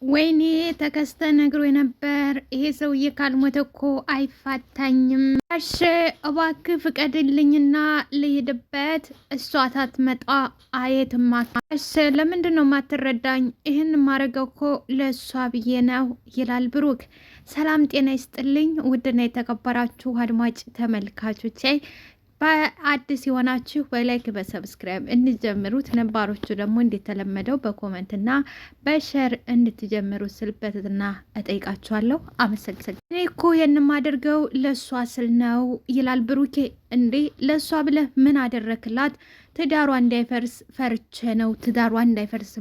ወይኔ ተከስተ ነግሮ ነበር። ይሄ ሰውዬ ካልሞተ እኮ አይፋታኝም። እሺ እባክህ ፍቀድልኝና ልሄድበት። እሷ ሳትመጣ አየትማ። እሺ ለምንድን ነው የማትረዳኝ? ይህን ማድረገው እኮ ለእሷ ብዬ ነው ይላል ብሩክ። ሰላም ጤና ይስጥልኝ ውድና የተከበራችሁ አድማጭ ተመልካቾቼ በአዲስ የሆናችሁ በላይክ በሰብስክራይብ እንጀምሩት። ነባሮቹ ደግሞ እንደተለመደው በኮመንትና በሸር እንድትጀምሩ ስል በትህትና እጠይቃችኋለሁ። አመሰግናለሁ። እኔ እኮ የማደርገው ለእሷ ስል ነው ይላል ብሩኬ። እንዴ ለእሷ ብለህ ምን አደረክላት? ትዳሯ እንዳይፈርስ ፈርቼ ነው። ትዳሯ እንዳይፈርስ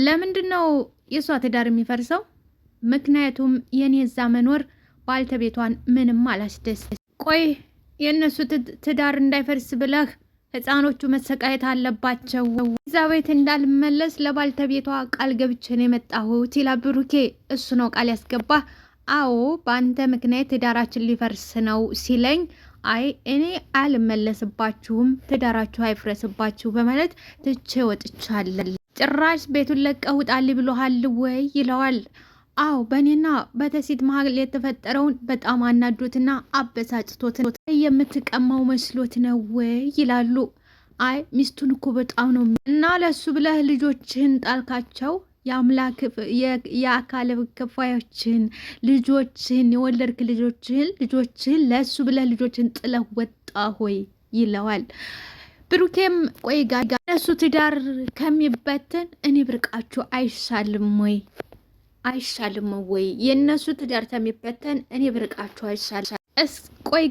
ለምንድን ነው የእሷ ትዳር የሚፈርሰው? ምክንያቱም የኔ እዛ መኖር ባልተቤቷን ምንም አላስደስ። ቆይ የእነሱ ትዳር እንዳይፈርስ ብለህ ህፃኖቹ መሰቃየት አለባቸው። እዛ ቤት እንዳልመለስ ለባልተቤቷ ቃል ገብቼ ነው የመጣሁት ይላል ብሩኬ። እሱ ነው ቃል ያስገባ? አዎ በአንተ ምክንያት ትዳራችን ሊፈርስ ነው ሲለኝ፣ አይ እኔ አልመለስባችሁም፣ ትዳራችሁ አይፍረስባችሁ በማለት ትቼ ወጥቻለሁ። ጭራሽ ቤቱን ለቀህ ውጣልኝ ብሎሃል ወይ ይለዋል። አዎ በእኔና በተሲት መሀል የተፈጠረውን በጣም አናዶትና አበሳጭቶት የምትቀማው መስሎት ነው ወይ ይላሉ። አይ ሚስቱን እኮ በጣም ነው እና ለሱ ብለህ ልጆችህን ጣልካቸው? የአምላክ የአካል ክፋዮችን ልጆችህን የወለድክ ልጆችህን ለሱ ብለህ ልጆችን ጥለህ ወጣ ሆይ ይለዋል። ብሩኬም ቆይ ጋጋ እነሱ ትዳር ከሚበትን እኔ ብርቃችሁ አይሻልም ወይ? የእነሱ ትዳር ከሚበተን እኔ ብርቃቸው አይሻልም? ቆይ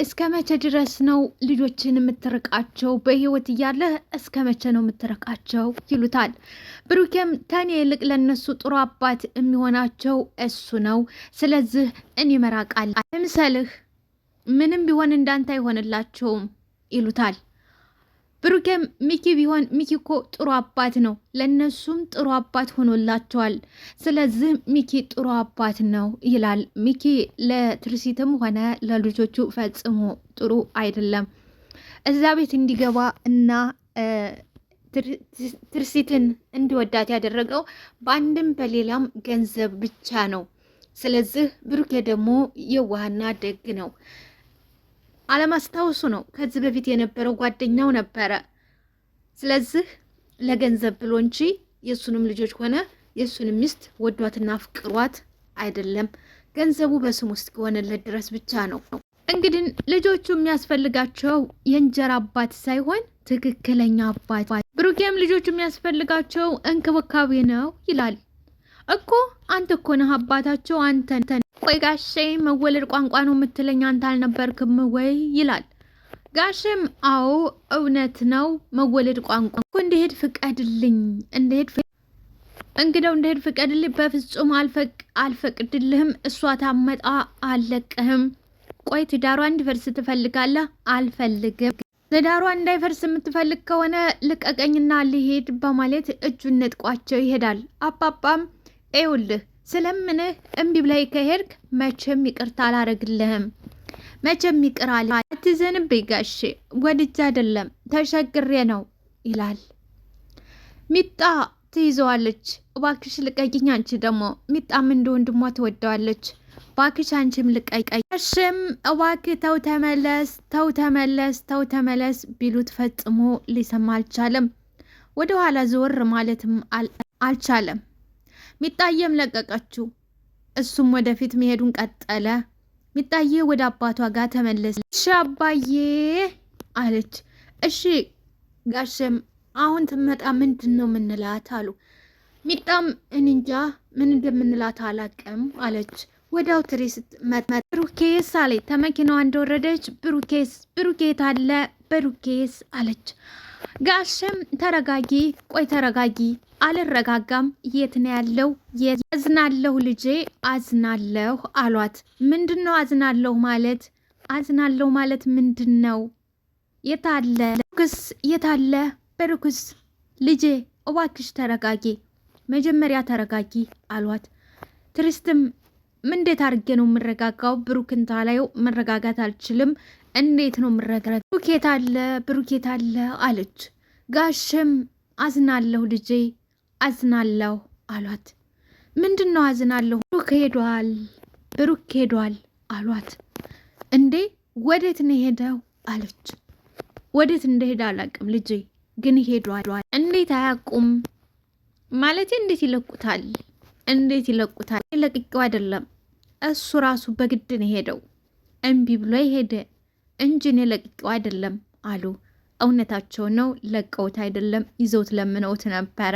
እስከ መቼ ድረስ ነው ልጆችን የምትርቃቸው? በህይወት እያለ እስከ መቼ ነው የምትርቃቸው ይሉታል። ብሩኬም ተኔ ይልቅ ለነሱ ጥሩ አባት የሚሆናቸው እሱ ነው። ስለዚህ እኔ መራቃል አይምሰልህ፣ ምንም ቢሆን እንዳንተ አይሆንላቸውም ይሉታል። ብሩኬም ሚኪ ቢሆን ሚኪ እኮ ጥሩ አባት ነው፣ ለነሱም ጥሩ አባት ሆኖላቸዋል። ስለዚህ ሚኪ ጥሩ አባት ነው ይላል። ሚኪ ለትርሲትም ሆነ ለልጆቹ ፈጽሞ ጥሩ አይደለም። እዛ ቤት እንዲገባ እና ትርሲትን እንዲወዳት ያደረገው በአንድም በሌላም ገንዘብ ብቻ ነው። ስለዚህ ብሩኬ ደግሞ የዋህና ደግ ነው። አለማስታወሱ ነው። ከዚህ በፊት የነበረው ጓደኛው ነበረ። ስለዚህ ለገንዘብ ብሎ እንጂ የእሱንም ልጆች ሆነ የእሱንም ሚስት ወዷትና ፍቅሯት አይደለም። ገንዘቡ በስም ውስጥ ከሆነለት ድረስ ብቻ ነው። እንግዲህ ልጆቹ የሚያስፈልጋቸው የእንጀራ አባት ሳይሆን ትክክለኛ አባት። ብሩኬም ልጆቹ የሚያስፈልጋቸው እንክብካቤ ነው ይላል። እኮ አንተ እኮ ነህ አባታቸው አንተ። ቆይ ጋሼ መወለድ ቋንቋ ነው የምትለኝ አንተ አልነበርክም ወይ ይላል። ጋሼም አዎ እውነት ነው መወለድ ቋንቋ እኮ እንድሄድ ፍቀድልኝ፣ እንድሄድ ፍቀድልኝ። በፍጹም አልፈቅድልህም። እሷ ታመጣ አልለቅህም። ቆይ ትዳሯ እንዲፈርስ ትፈልጋለህ? አልፈልግም። ትዳሯ እንዳይፈርስ የምትፈልግ ከሆነ ልቀቀኝና ልሄድ በማለት እጁን ነጥቋቸው ይሄዳል። አባባም ይኸውልህ ስለምንህ እምቢ ብላይ ከሄድክ መቼም ይቅርታ አላረግልህም። መቼም ይቅር አለ። አትዘንብኝ ጋሼ፣ ወድጄ አይደለም ተሸግሬ ነው ይላል። ሚጣ ትይዘዋለች። እባክሽ ልቀቂኝ። አንቺ ደግሞ ሚጣም እንደ ወንድሟ ትወደዋለች። እባክሽ አንቺም ልቀቂኝ። ጋሼም እባክህ ተው ተመለስ ቢሉት ፈጽሞ ሊሰማ አልቻለም። ወደኋላ ዘወር ማለትም አልቻለም። ሚጣዬም ለቀቀችው። እሱም ወደፊት መሄዱን ቀጠለ። ሚጣዬ ወደ አባቷ ጋር ተመለሰ። እሺ አባዬ አለች። እሺ ጋሼም አሁን ትመጣ ምንድን ነው ምንላት አሉ። ሚጣም እንጃ ምን እንደምንላት አላቅም አለች። ወዲያው ትሪስት ብሩኬስ አለ። ተመኪናዋ እንደወረደች ብሩኬት አለ ብሩኬስ አለች። ጋሼም ተረጋጊ፣ ቆይ ተረጋጊ። አልረጋጋም። የት ነው ያለው? አዝናለሁ ልጄ አዝናለሁ አሏት። ምንድን ነው አዝናለሁ ማለት ምንድን ነው? የታለ የታለ ብሩክስ? ልጄ እባክሽ ተረጋጊ፣ መጀመሪያ ተረጋጊ አሏት። ትሪስትም እንዴት አድርጌ ነው የምረጋጋው? ብሩክን ታላየው መረጋጋት አልችልም። እንዴት ነው የምረጋጋው? ብሩኬት አለ አለች። ጋሽም አዝናለሁ ልጄ አዝናለሁ አሏት። ምንድን ነው አዝናለሁ? ብሩክ ሄዷል አሏት። እንዴ ወዴት ነው ሄደው አለች። ወዴት እንደሄደ አላውቅም ልጄ፣ ግን ሄዷል። እንዴት አያውቁም ማለት እንዴት ይለቁታል? ለቅቄው አይደለም እሱ ራሱ በግድ ነው ሄደው፣ እምቢ ብሎ ሄደ እንጂ እኔ ለቅቄው አይደለም አሉ። እውነታቸው ነው፣ ለቀውት አይደለም ይዘውት ለምነውት ነበረ።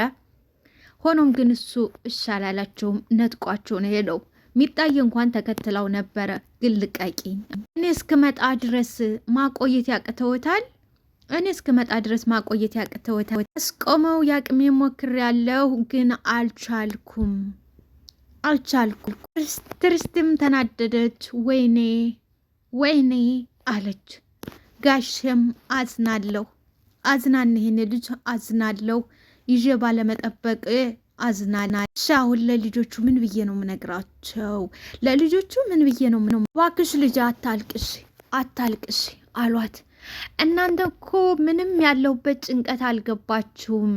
ሆኖም ግን እሱ እሺ አላላቸውም፣ ነጥቋቸው ነው ሄደው። ሚጣዬ እንኳን ተከትለው ነበረ፣ ግን ልቀቂኝ፣ እኔ እስክመጣ ድረስ ማቆየት ያቅተውታል። አስቆመው ያቅሜ ሞክሬያለሁ፣ ግን አልቻልኩም። ትርስትም ተናደደች። ወይኔ አለች። ጋሸም አዝናን ይሄን ልጅ አዝናለሁ ይዤ ባለመጠበቅ አዝናና። አሁን ለልጆቹ ምን ብዬ ነው ምነግራቸው? እባክሽ ልጅ አታልቅሽ አሏት። እናንተ እኮ ምንም ያለሁበት ጭንቀት አልገባችሁም።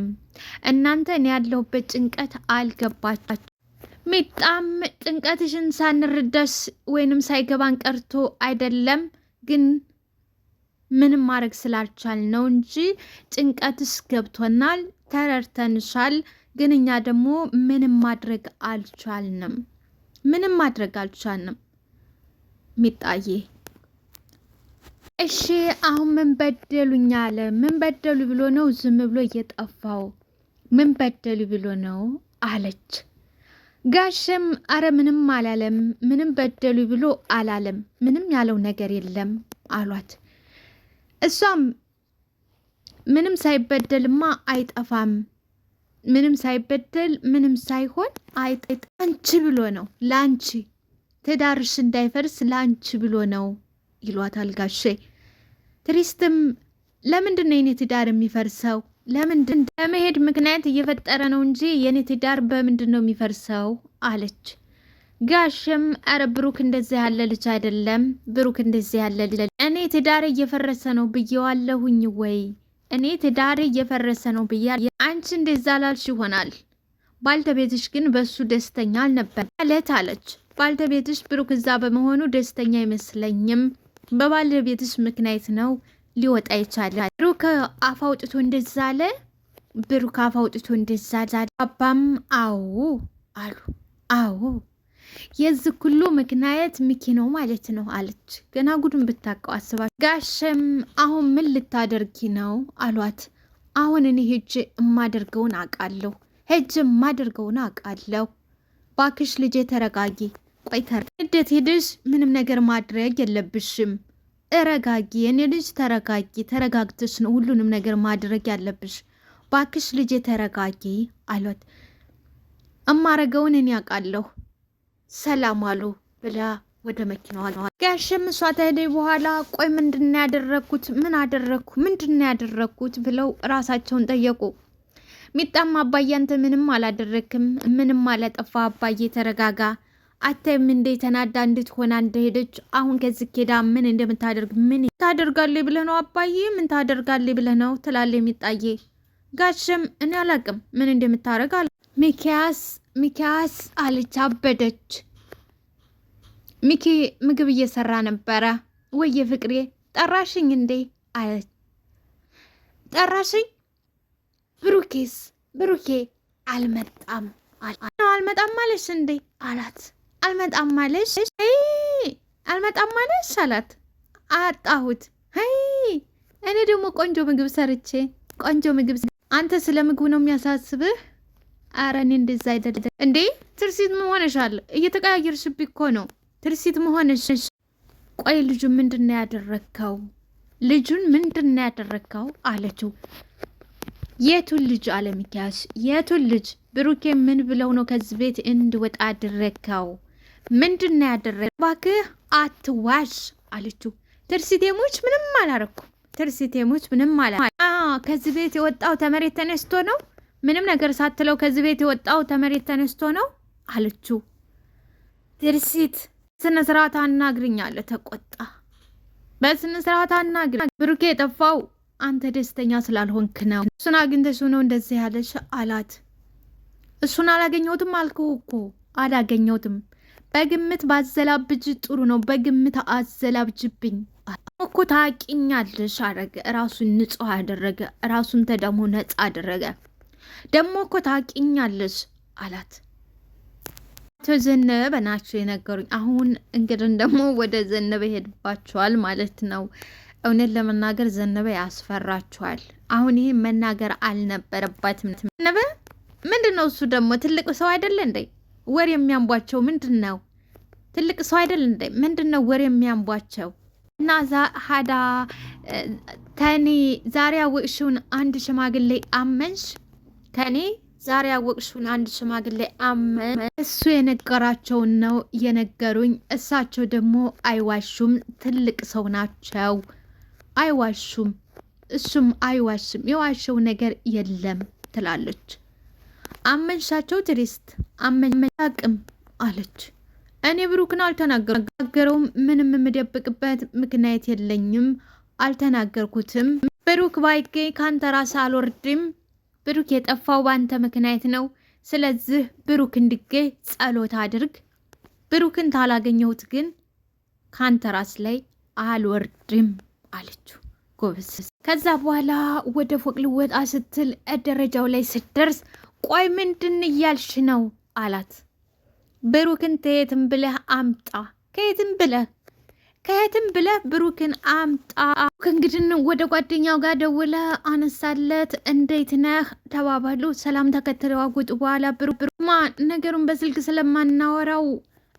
እኔ ያለሁበት ጭንቀት አልገባችሁም። ሚጣም ጭንቀትሽን ሳንረዳሽ ወይንም ሳይገባን ቀርቶ አይደለም፣ ግን ምንም ማድረግ ስላልቻል ነው እንጂ ጭንቀትሽ ገብቶናል፣ ተረድተንሻል። ግን እኛ ደግሞ ምንም ማድረግ አልቻልንም። ሚጣዬ እሺ አሁን ምን በደሉኝ አለ። ምን በደሉ ብሎ ነው ዝም ብሎ እየጠፋው? ምን በደሉ ብሎ ነው አለች። ጋሽም አረ ምንም አላለም፣ ምንም በደሉ ብሎ አላለም፣ ምንም ያለው ነገር የለም አሏት። እሷም ምንም ሳይበደልማ አይጠፋም፣ ምንም ሳይበደል ምንም ሳይሆን አንቺ ብሎ ነው፣ ለአንቺ ትዳርሽ እንዳይፈርስ ለአንቺ ብሎ ነው ይሏታል ጋሼ። ትሪስትም ለምንድን ነው የኔ ትዳር የሚፈርሰው? ለመሄድ ምክንያት እየፈጠረ ነው እንጂ የኔ ትዳር በምንድን ነው የሚፈርሰው አለች። ጋሽም አረ ብሩክ እንደዚህ ያለ ልጅ አይደለም፣ እኔ ትዳር እየፈረሰ ነው ብዬዋለሁኝ ወይ? እኔ ትዳር እየፈረሰ ነው ብያለሁ። አንቺ እንደዛ ላልሽ ይሆናል፣ ባልተቤትሽ ግን በሱ ደስተኛ አልነበር አለች። ባልተቤትሽ ብሩክ እዛ በመሆኑ ደስተኛ አይመስለኝም፣ በባለቤትሽ ምክንያት ነው ሊወጣ ይቻለ። ብሩክ አፍ አውጥቶ እንደዛ አለ። አባም አዎ አሉ። አዎ የዚህ ሁሉ ምክንያት ሚኪ ነው ማለት ነው አለች። ገና ጉድን ብታውቀው አስባች። ጋሸም አሁን ምን ልታደርጊ ነው አሏት። አሁን እኔ ሄጅ የማደርገውን አውቃለሁ። ባክሽ ልጄ ተረጋጊ። እንዴት ሄድሽ? ምንም ነገር ማድረግ የለብሽም። እረጋጊ የኔ ልጅ ተረጋጊ። ተረጋግተሽ ነው ሁሉንም ነገር ማድረግ ያለብሽ። ባክሽ ልጄ ተረጋጊ አሏት። እማረገውን እኔ አውቃለሁ፣ ሰላም አሉ ብላ ወደ መኪናዋ ጋሽም እሷ ተሄደ በኋላ ቆይ ምንድን ያደረግኩት ብለው ራሳቸውን ጠየቁ። ሚጣም አባዬ አንተ ምንም አላደረክም፣ ምንም አላጠፋ አባዬ ተረጋጋ። አታይም እንደ ተናዳ እንድትሆና እንደሄደች አሁን ከዚህ ኬዳ ምን እንደምታደርግ ምን ታደርጋለህ ብለህ ነው አባዬ? ምን ታደርጋለህ ብለህ ነው ትላለህ ሚጣዬ። ጋሽም እኔ አላቅም ምን እንደምታደርግ አለ። ሚኪያስ አለች። አበደች። ሚኪ ምግብ እየሰራ ነበረ። ወየ ፍቅሬ ጠራሽኝ እንዴ አለች። ጠራሽኝ? ብሩኬ አልመጣም አለሽ እንዴ አላት። አልመጣም ማለሽ አላት። አጣሁት። እኔ ደግሞ ቆንጆ ምግብ ሰርቼ አንተ ስለ ምግቡ ነው የሚያሳስብህ? አረ እኔ እንደዛ አይደለም እንዴ። ትርሲት መሆንሻል፣ እየተቀያየርሽብኝ እኮ ነው ትርሲት መሆንሽ። ቆይ ልጁን ምንድን ነው ያደረግከው አለችው። የቱን ልጅ አለ ሚኪያስ? የቱን ልጅ? ብሩኬ ምን ብለው ነው ከዚህ ቤት እንድወጣ አደረግከው? ምንድን ነው ያደረግከው? እባክህ አትዋሽ አለችው። ትርሲቴሞች ምንም አላረኩም። ከዚህ ቤት የወጣው ተመሬት ተነስቶ ነው። ምንም ነገር ሳትለው ከዚህ ቤት የወጣው ተመሬት ተነስቶ ነው አለችው። ትርሲት ስነ ስርዓት አናግሪኝ አለ። ተቆጣ። በስነ ስርዓት አናግሪኝ። ብሩኬ የጠፋው አንተ ደስተኛ ስላልሆንክ ነው። እሱን አግኝተሽ ነው እንደዚህ ያለሽ አላት። እሱን አላገኘሁትም አልኩህ እኮ አላገኘሁትም። በግምት ባዘላብጅ ጥሩ ነው። በግምት አዘላብጅብኝ እኮ ታቂኛለሽ አደረገ። ራሱን ንጹህ አደረገ። ራሱን ተደሞ ነጻ አደረገ። ደግሞ እኮ ታቂኛለሽ አላት። አቶ ዘነበ ናቸው የነገሩኝ። አሁን እንግዲህ ደግሞ ወደ ዘነበ ይሄድባቸዋል ማለት ነው። እውነት ለመናገር ዘነበ ያስፈራቸዋል። አሁን ይህ መናገር አልነበረባትም። ዘነበ ምንድን ነው እሱ ደግሞ ትልቅ ሰው አይደለ እንዴ? ወር የሚያንቧቸው ምንድን ነው? ትልቅ ሰው አይደል እንዴ? ምንድን ነው ወር የሚያንቧቸው? እና ሀዳ ተኔ ዛሬ ያወቅሽውን አንድ ሽማግሌ አመንሽ? ከኔ ዛሬ ያወቅሽውን አንድ ሽማግሌ አመን? እሱ የነገራቸውን ነው የነገሩኝ። እሳቸው ደግሞ አይዋሹም፣ ትልቅ ሰው ናቸው። አይዋሹም፣ እሱም አይዋሽም፣ የዋሸው ነገር የለም ትላለች። አመንሻቸው ትሪስት አመንሻቅም አለች። እኔ ብሩክን አልተናገረውም። ምንም የምደብቅበት ምክንያት የለኝም። አልተናገርኩትም። ብሩክ ባይገኝ ካንተ ራስ አልወርድም። ብሩክ የጠፋው ባንተ ምክንያት ነው። ስለዚህ ብሩክ እንዲገኝ ጸሎት አድርግ። ብሩክን ታላገኘሁት ግን ካንተ ራስ ላይ አልወርድም አለችው። ጎበዝ። ከዛ በኋላ ወደ ፎቅ ልወጣ ስትል ደረጃው ላይ ስትደርስ ቆይ ምንድን እያልሽ ነው አላት። ብሩክን ከየትም ብለህ አምጣ፣ ከየትም ብለህ ብሩክን አምጣ። እንግዲህ ወደ ጓደኛው ጋር ደውለ አነሳለት። እንዴት ነህ ተባባሉ። ሰላም ተከትለዋጉጥ በኋላ ብሩክማ ነገሩን በስልክ ስለማናወራው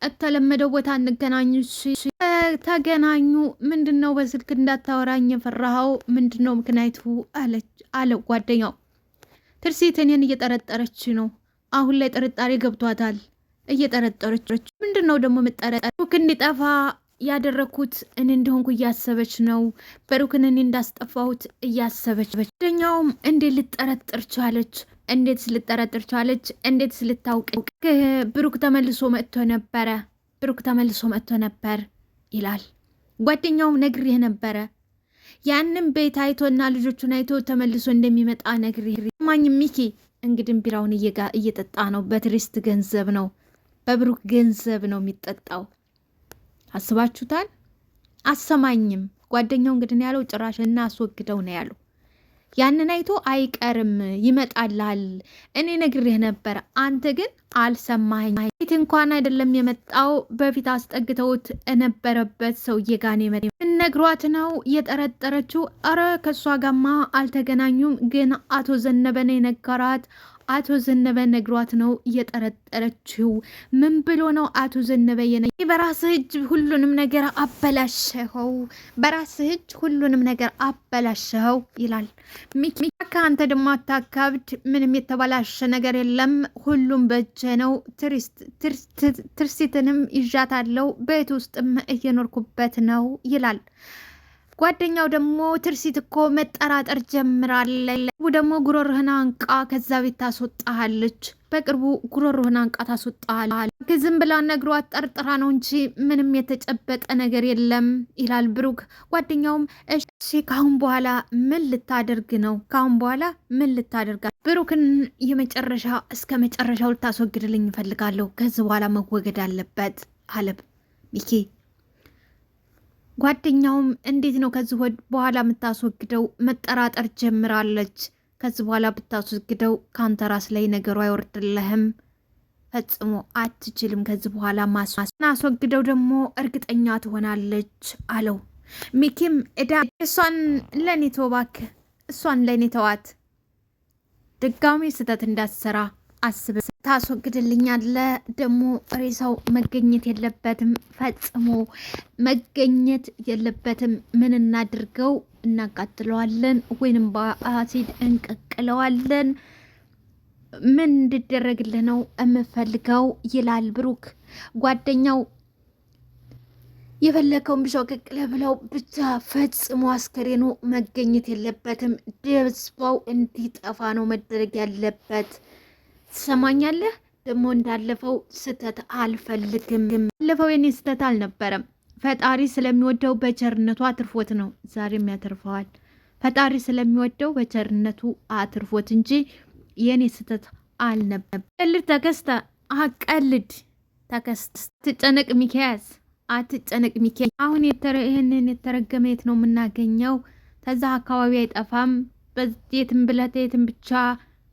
የተለመደው ቦታ እንገናኙ። ተገናኙ። ምንድን ነው በስልክ እንዳታወራኝ የፈራኸው? ምንድን ነው ምክንያቱ አለ ጓደኛው። ትርሲት እኔን እየጠረጠረች ነው። አሁን ላይ ጥርጣሬ ገብቷታል። እየጠረጠረች ምንድን ነው ደግሞ የምጠረጠር? ብሩክ እንዲጠፋ ያደረግኩት እኔ እንደሆንኩ እያሰበች ነው። ብሩክን እኔ እንዳስጠፋሁት እያሰበች። ጓደኛውም እንዴት ልጠረጥር ቻለች? እንዴት ልታውቅ? ብሩክ ተመልሶ መጥቶ ነበር ይላል። ጓደኛውም ነግሬህ ነበረ። ያንም ቤት አይቶና ልጆቹን አይቶ ተመልሶ እንደሚመጣ ነግሬህ። ማኝ ሚኪ እንግዲህ ቢራውን እየጠጣ ነው። በትሪስት ገንዘብ ነው፣ በብሩክ ገንዘብ ነው የሚጠጣው። አስባችሁታል? አሰማኝም ጓደኛው እንግዲህ ያለው ጭራሽ እና አስወግደው ነው ያለው። ያንን አይቶ አይቀርም ይመጣልሃል። እኔ ነግሬህ ነበር፣ አንተ ግን አልሰማኝ። ፊት እንኳን አይደለም የመጣው በፊት አስጠግተውት የነበረበት ሰውዬ ጋር ነግሯት ነው የጠረጠረችው። አረ ከእሷ ጋማ አልተገናኙም፣ ግን አቶ ዘነበ ነው የነገራት። አቶ ዘነበ ነግሯት ነው እየጠረጠረችው። ምን ብሎ ነው አቶ ዘነበ በራስህ እጅ ሁሉንም ነገር አበላሸኸው ይላል ሚኪ። ከአንተ ደግሞ አታካብድ፣ ምንም የተበላሸ ነገር የለም፣ ሁሉም በእጄ ነው። ትርሲትንም ይዣታለሁ፣ ቤት ውስጥም እየኖርኩበት ነው ይላል። ጓደኛው ደግሞ ትርሲት እኮ መጠራጠር ጀምራለች። ደግሞ ጉሮሮህን አንቃ ከዛ ቤት ታስወጣሃለች። በቅርቡ ጉሮሮህን አንቃ ታስወጣሃለች። ዝም ብላ ነግሯት ጠርጥራ ነው እንጂ ምንም የተጨበጠ ነገር የለም ይላል ብሩክ። ጓደኛውም እሺ ካሁን በኋላ ምን ልታደርግ ነው? ብሩክን የመጨረሻ እስከ መጨረሻው ልታስወግድልኝ እፈልጋለሁ። ከዚህ በኋላ መወገድ አለበት አለ ሚኪ። ጓደኛውም እንዴት ነው ከዚህ በኋላ የምታስወግደው? መጠራጠር ጀምራለች። ከዚህ በኋላ ብታስወግደው ከአንተ ራስ ላይ ነገሩ አይወርድልህም፣ ፈጽሞ አትችልም። ከዚህ በኋላ ማስወግደው ደግሞ እርግጠኛ ትሆናለች አለው። ሚኪም እሷን ለኔ ተው እባክህ፣ እሷን ለኔ ተዋት፣ ድጋሚ ስህተት እንዳትሰራ አስብ። ታስወግድልኛለህ ደግሞ ሬሳው መገኘት የለበትም፣ ፈጽሞ መገኘት የለበትም። ምን እናድርገው? እናቃጥለዋለን ወይንም በአሲድ እንቀቅለዋለን። ምን እንድደረግልህ ነው የምፈልገው? ይላል ብሩክ። ጓደኛው የፈለከውን ብሻው ቀቅለ ብለው ብቻ ፈጽሞ አስከሬኑ መገኘት የለበትም። ደስባው እንዲጠፋ ነው መደረግ ያለበት። ትሰማኛለህ? ደግሞ እንዳለፈው ስተት አልፈልግም። ያለፈው የኔ ስተት አልነበረም። ፈጣሪ ስለሚወደው በቸርነቱ አትርፎት ነው። ዛሬም ያተርፈዋል። ፈጣሪ ስለሚወደው በቸርነቱ አትርፎት እንጂ የኔ ስተት አልነበረም። ቀልድ ተከስተ አቀልድ ተከስተ አትጨነቅ ሚኪያስ አትጨነቅ ሚኪያስ። አሁን ይህንን የተረገመ የት ነው የምናገኘው? ከዛ አካባቢ አይጠፋም። በየትም ብለህ የትም ብቻ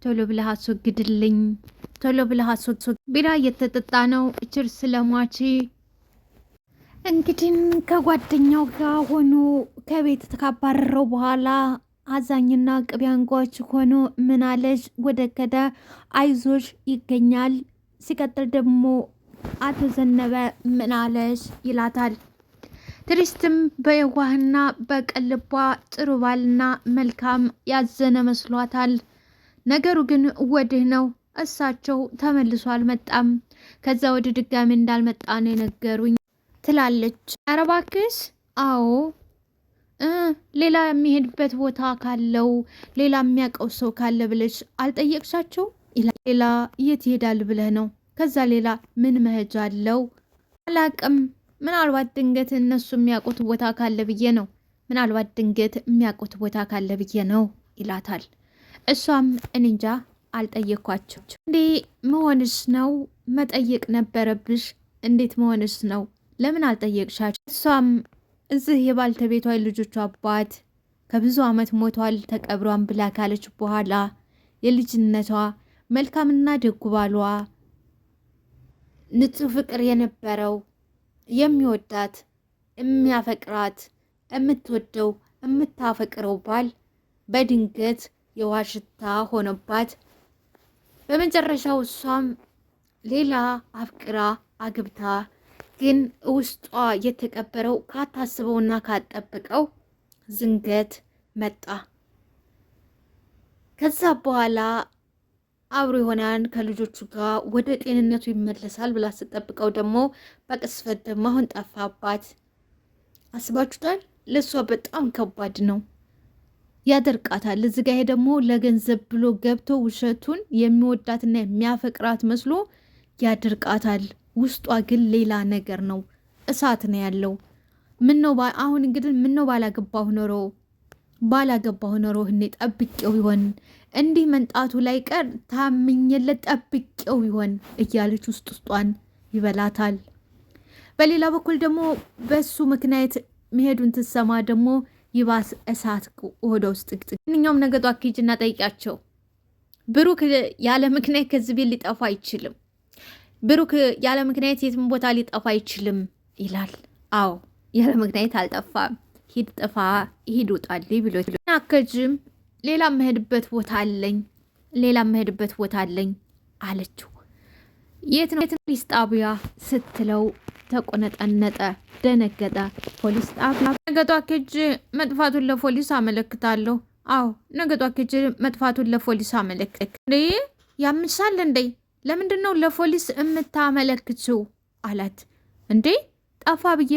ቶሎ ብለህ አስወግድልኝ፣ ቶሎ ብለህ አስወግድ። ቢራ እየተጠጣ ነው። ችር ስለሟች እንግዲህ ከጓደኛው ጋር ሆኖ ከቤት ካባረረው በኋላ አዛኝና ቅቤ አንጓች ሆኖ ምን አለሽ ወደ ከደ አይዞሽ ይገኛል። ሲቀጥል ደግሞ አቶ ዘነበ ምን አለሽ ይላታል። ትሪስትም በየዋህና በቀልቧ ጥሩ ባልና መልካም ያዘነ መስሏታል። ነገሩ ግን ወድህ ነው። እሳቸው ተመልሶ አልመጣም። ከዛ ወደ ድጋሚ እንዳልመጣ ነው የነገሩኝ ትላለች። ኧረ እባክሽ አዎ ሌላ የሚሄድበት ቦታ ካለው ሌላ የሚያውቀው ሰው ካለ ብለሽ አልጠየቅሻቸው? ሌላ የት ይሄዳል ብለህ ነው? ከዛ ሌላ ምን መሄጃ አለው? አላቅም። ምናልባት ድንገት እነሱ የሚያውቁት ቦታ ካለ ብዬ ነው። ምናልባት ድንገት የሚያውቁት ቦታ ካለ ብዬ ነው ይላታል። እሷም እንጃ አልጠየኳቸው። እንዴ መሆንሽ ነው? መጠየቅ ነበረብሽ። እንዴት መሆንሽ ነው? ለምን አልጠየቅሻቸው? እሷም እዚህ የባልተቤቷ ልጆቹ አባት ከብዙ ዓመት ሞቷል ተቀብሯን ብላ ካለች በኋላ የልጅነቷ መልካምና ደጉ ባሏ ንጹሕ ፍቅር የነበረው የሚወዳት የሚያፈቅራት የምትወደው የምታፈቅረው ባል በድንገት የዋሽታ ሆነባት። በመጨረሻው እሷም ሌላ አፍቅራ አግብታ ግን ውስጧ የተቀበረው ካታስበውና ካጠበቀው ዝንገት መጣ። ከዛ በኋላ አብሮ የሆናን ከልጆቹ ጋር ወደ ጤንነቱ ይመለሳል ብላ ስጠብቀው ደግሞ በቅስፈት ደግሞ አሁን ጠፋባት። አስባችሁታል? ለእሷ በጣም ከባድ ነው፣ ያደርቃታል። እዚህ ጋ ደግሞ ለገንዘብ ብሎ ገብቶ ውሸቱን የሚወዳትና የሚያፈቅራት መስሎ ያደርቃታል። ውስጧ ግን ሌላ ነገር ነው፣ እሳት ነው ያለው። ምነው አሁን እንግዲህ ምነው ባላገባሁ ኖሮ እኔ ጠብቄው ይሆን እንዲህ መንጣቱ ላይ ቀር ታምኝለት ጠብቄው ይሆን እያለች ውስጧን ይበላታል። በሌላ በኩል ደግሞ በሱ ምክንያት መሄዱን ትሰማ ደግሞ ይባስ እሳት ወደ ውስጥ ማንኛውም ነገጧ አኪጅና ጠይቂያቸው። ብሩክ ያለ ምክንያት ከዚህ ቤት ሊጠፋ አይችልም። ብሩክ ያለ ምክንያት የትም ቦታ ሊጠፋ አይችልም ይላል። አዎ ያለ ምክንያት አልጠፋም። ሂድ ጥፋ፣ ሂድ ውጣልኝ ብሎ አከጅም ሌላ መሄድበት ቦታ አለኝ አለችው። የት ነው? ፖሊስ ጣቢያ ስትለው ተቆነጠነጠ፣ ደነገጠ። ፖሊስ ጣቢያ ነገጧ ከጅ መጥፋቱን ለፖሊስ አመለክታለሁ። አዎ ነገጧ ከጅ መጥፋቱን ለፖሊስ አመለክት። ያምሻል እንዴ? ለምንድን ነው ለፖሊስ የምታመለክችው አላት። እንዴ ጠፋ ብዬ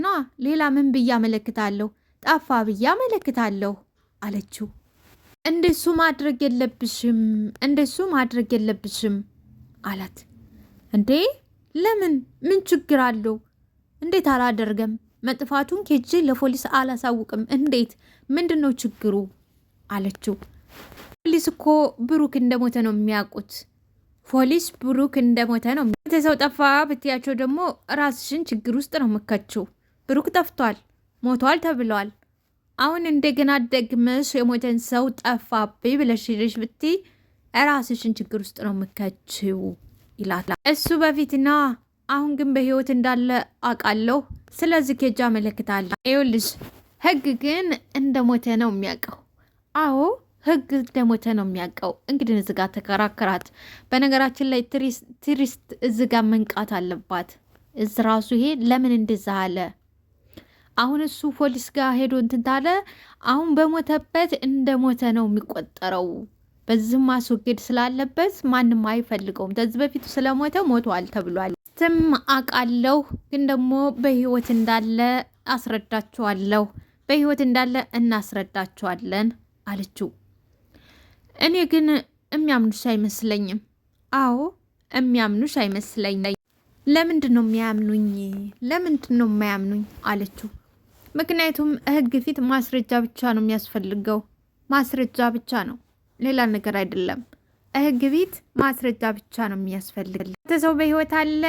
ነዋ። ሌላ ምን ብዬ አመለክታለሁ? ጠፋ ብዬ አመለክታለሁ አለችው። እንደሱ ማድረግ የለብሽም አላት። እንዴ ለምን? ምን ችግር አለው? እንዴት አላደርገም? መጥፋቱን ኬጄ ለፖሊስ አላሳውቅም። እንዴት? ምንድን ነው ችግሩ አለችው። ፖሊስ እኮ ብሩክ እንደሞተ ነው የሚያውቁት። ፖሊስ ብሩክ እንደሞተ ነው። ሰው ጠፋ ብትያቸው ደግሞ ራስሽን ችግር ውስጥ ነው የምከችው። ብሩክ ጠፍቷል፣ ሞቷል ተብለዋል። አሁን እንደገና ደግመሽ የሞተን ሰው ጠፋብኝ ብለሽ ሄደሽ ብትይ ራስሽን ችግር ውስጥ ነው የምከችው ይላል። እሱ በፊትና አሁን ግን በህይወት እንዳለ አውቃለሁ። ስለዚህ ኬጃ አመለክታለሁ። ይኸውልሽ ህግ ግን እንደሞተ ነው የሚያውቀው። አዎ ህግ እንደሞተ ነው የሚያውቀው። እንግዲህ እዚህ ጋር ተከራከራት። በነገራችን ላይ ትሪስት እዚህ ጋር መንቃት አለባት። እዚ ራሱ ይሄ ለምን እንደዛ አለ? አሁን እሱ ፖሊስ ጋር ሄዶ እንትን ታለ። አሁን በሞተበት እንደሞተ ነው የሚቆጠረው። በዚህ ማስወገድ ስላለበት ማንም አይፈልገውም። ከዚህ በፊቱ ስለሞተ ሞቷል ተብሏል። ትም አውቃለሁ፣ ግን ደግሞ በህይወት እንዳለ አስረዳችኋለሁ። በህይወት እንዳለ እናስረዳችኋለን አለችው። እኔ ግን የሚያምኑሽ አይመስለኝም። አዎ የሚያምኑሽ አይመስለኝም። ለምንድን ነው የሚያምኑኝ? ለምንድን ነው የማያምኑኝ አለችው። ምክንያቱም ህግ ፊት ማስረጃ ብቻ ነው የሚያስፈልገው። ማስረጃ ብቻ ነው። ሌላ ነገር አይደለም። ህግ ቤት ማስረጃ ብቻ ነው የሚያስፈልግ። ሰው በህይወት አለ